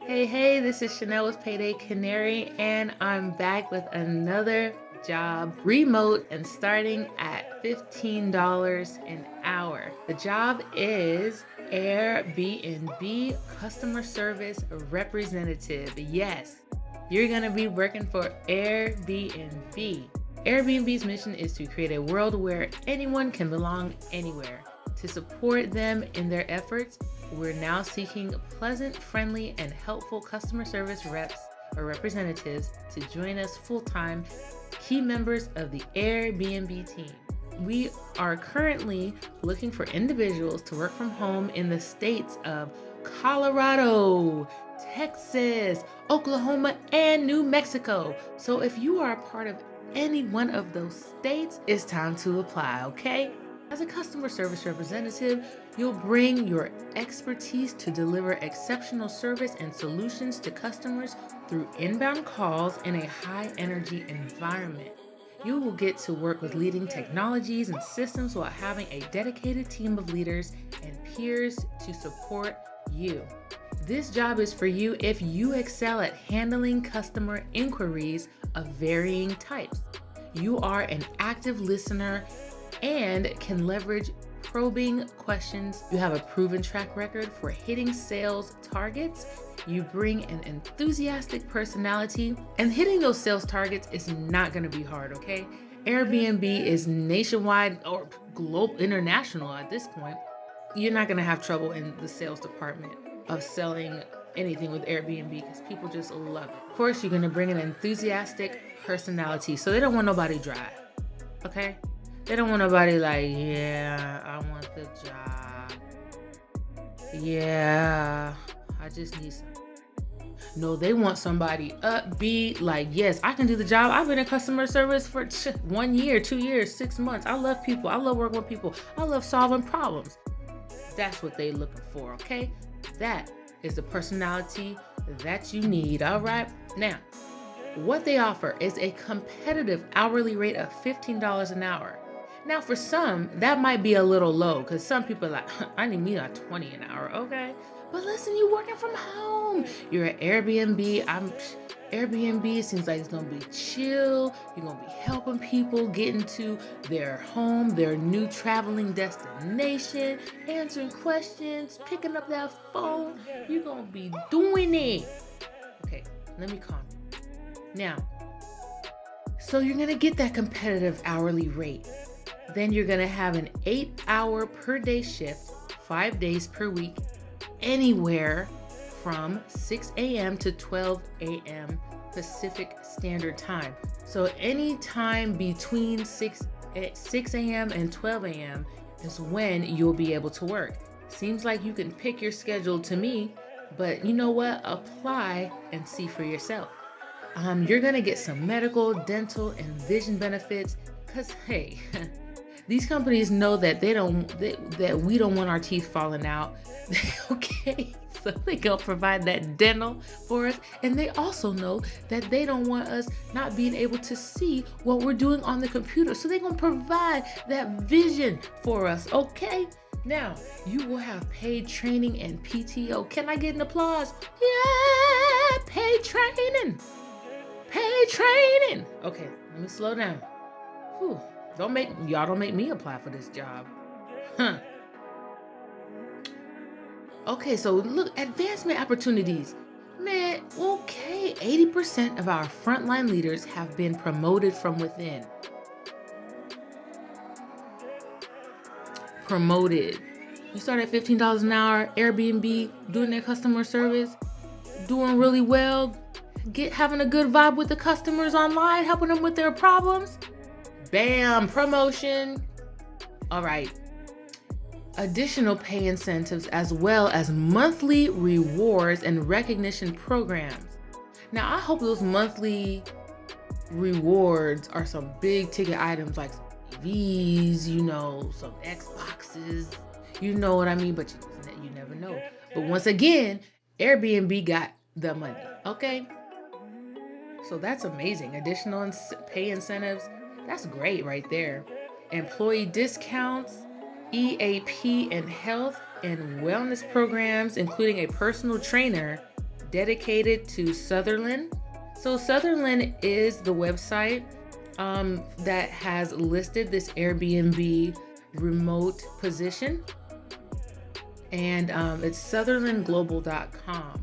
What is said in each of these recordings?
Hey, this is Chanel with Payday Canary, and I'm back with another job, remote and starting at $15 an hour. The job is Airbnb customer service representative. Yes, you're going to be working for Airbnb. Airbnb's mission is to create a world where anyone can belong anywhere. To support them in their efforts, we're now seeking pleasant, friendly, and helpful customer service reps or representatives to join us full-time, key members of the Airbnb team. We are currently looking for individuals to work from home in the states of Colorado, Texas, Oklahoma, and New Mexico. So if you are a part of any one of those states, it's time to apply, okay? As a customer service representative, you'll bring your expertise to deliver exceptional service and solutions to customers through inbound calls in a high-energy environment. You will get to work with leading technologies and systems while having a dedicated team of leaders and peers to support you. This job is for you if you excel at handling customer inquiries of varying types. You are an active listener and can leverage probing questions. You have a proven track record for hitting sales targets. You bring an enthusiastic personality, and hitting those sales targets is not going to be hard, okay? Airbnb is nationwide or global, international at this point. You're not going to have trouble in the sales department of selling anything with Airbnb because people just love it. Of course, you're going to bring an enthusiastic personality, so they don't want nobody dry, okay? They don't want nobody like, yeah, I want the job. Yeah, I just need some. No, they want somebody upbeat, like, yes, I can do the job. I've been in customer service for 1 year, 2 years, 6 months. I love people. I love working with people. I love solving problems. That's what they're looking for, okay? That is the personality that you need, all right? Now, what they offer is a competitive hourly rate of $15 an hour. Now, for some, that might be a little low because some people are like, I need me a 20 an hour, okay? But listen, you're working from home. You're at Airbnb. Airbnb seems like it's gonna be chill. You're gonna be helping people get into their home, their new traveling destination, answering questions, picking up that phone. You're gonna be doing it. Okay, let me calm you. Now, so you're gonna get that competitive hourly rate. Then you're gonna have an 8-hour per day shift, 5 days per week, anywhere from 6 a.m. to 12 a.m. Pacific Standard Time. So any time between 6 a.m. and 12 a.m. is when you'll be able to work. Seems like you can pick your schedule to me, but you know what? Apply and see for yourself. You're gonna get some medical, dental, and vision benefits because, hey, these companies know that that we don't want our teeth falling out. Okay, so they gonna provide that dental for us, and they also know that they don't want us not being able to see what we're doing on the computer. So they're gonna provide that vision for us. Okay. Now, you will have paid training and PTO. Can I get an applause? Yeah, paid training. Paid training. Okay, let me slow down. Whew. Don't make me apply for this job. Huh. Okay, so look, advancement opportunities. Man, okay, 80% of our frontline leaders have been promoted from within. Promoted. You start at $15 an hour, Airbnb, doing their customer service, doing really well, having a good vibe with the customers online, helping them with their problems. Bam, promotion. All right. Additional pay incentives as well as monthly rewards and recognition programs. Now, I hope those monthly rewards are some big ticket items like some TVs, some Xboxes, you know what I mean? But you never know. But once again, Airbnb got the money, okay? So that's amazing. Additional pay incentives. That's great right there. Employee discounts, EAP and health and wellness programs, including a personal trainer, dedicated to Sutherland. So Sutherland is the website that has listed this Airbnb remote position. And it's sutherlandglobal.com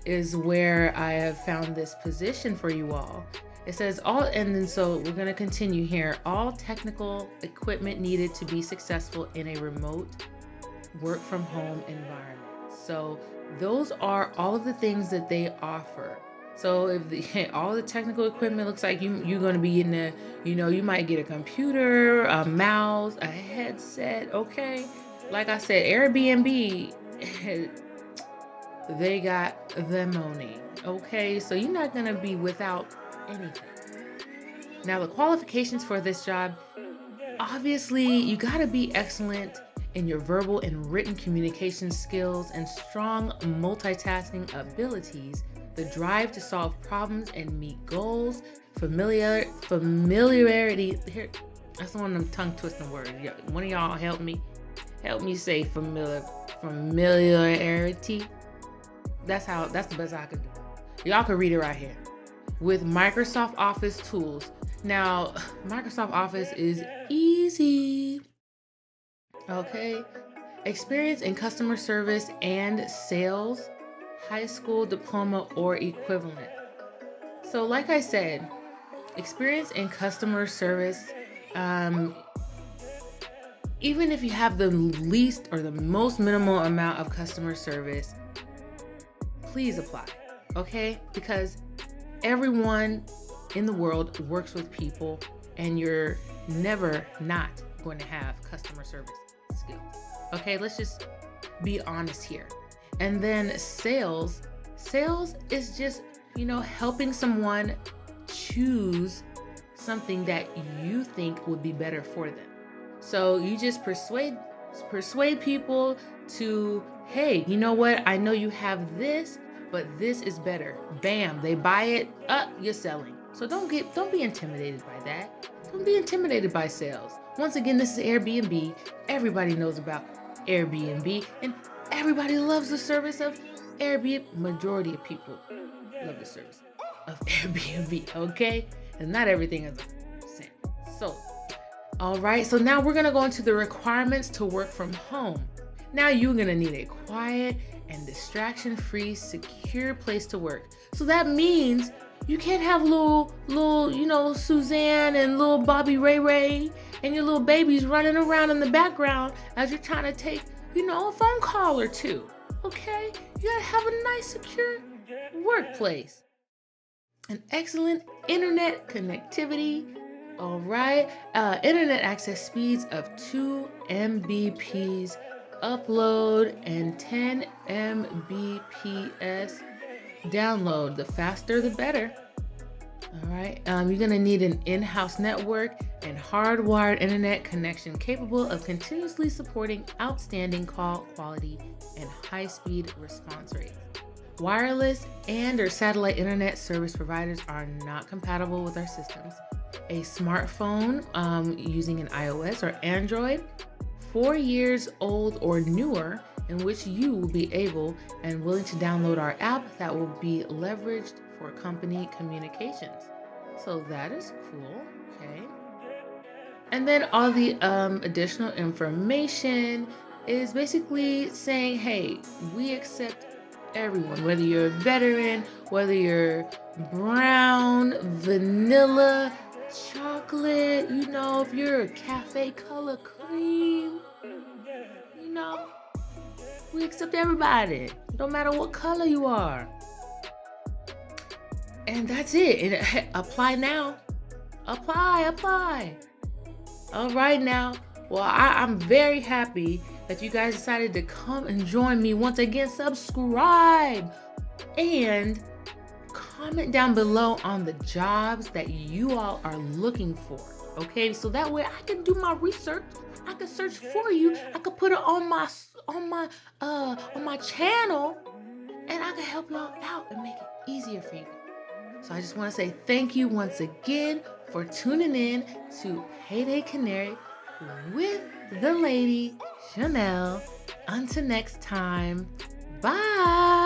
is where I have found this position for you all. It says so we're going to continue here. All technical equipment needed to be successful in a remote work from home environment. So those are all of the things that they offer. So if all the technical equipment looks like you're going to be in the, you might get a computer, a mouse, a headset. Okay. Like I said, Airbnb, they got the money. Okay. So you're not going to be without anything. Now, the qualifications for this job, obviously, you got to be excellent in your verbal and written communication skills and strong multitasking abilities, the drive to solve problems and meet goals, familiarity. Here, that's one of them tongue twisting words. One of y'all help me say familiarity. That's the best I could do. Y'all can read it right here. With Microsoft Office tools. Now, Microsoft Office is easy. Okay. Experience in customer service and sales, high school diploma or equivalent. So like I said, experience in customer service, even if you have the least or the most minimal amount of customer service, please apply. Okay? Because everyone in the world works with people, and you're never not going to have customer service skills. Okay, let's just be honest here. And then sales is just, helping someone choose something that you think would be better for them. So you just persuade people to, hey, you know what? I know you have this, but this is better. Bam, they buy it. You're selling. So don't be intimidated by that. Don't be intimidated by sales. Once again, this is Airbnb. Everybody knows about Airbnb, and everybody loves the service of Airbnb. Majority of people love the service of Airbnb, okay? And not everything is the same. So, all right. So now we're going to go into the requirements to work from home. Now you're going to need a quiet and distraction-free, secure place to work. So that means you can't have little, Suzanne and little Bobby Ray and your little babies running around in the background as you're trying to take, a phone call or two. Okay? You gotta have a nice, secure workplace. An excellent internet connectivity. All right. Internet access speeds of 2 Mbps upload and 10 Mbps download. The faster, the better. All right. You're going to need an in-house network and hardwired internet connection capable of continuously supporting outstanding call quality and high-speed response rates. Wireless and/or satellite internet service providers are not compatible with our systems. A smartphone using an iOS or Android, 4 years old or newer, in which you will be able and willing to download our app that will be leveraged for company communications. So that is cool. Okay. And then all the additional information is basically saying, hey, we accept everyone, whether you're a veteran, whether you're brown, vanilla, chocolate, if you're a cafe color cream, we accept everybody, no matter what color you are. And that's it. And apply now. Apply. All right now. Well, I'm very happy that you guys decided to come and join me once again. Subscribe and comment down below on the jobs that you all are looking for. Okay, so that way I can do my research. I can search for you. I can put it on my channel, and I can help y'all out and make it easier for you. So I just want to say thank you once again for tuning in to Heyday Canary with the lady Chanel. Until next time, bye.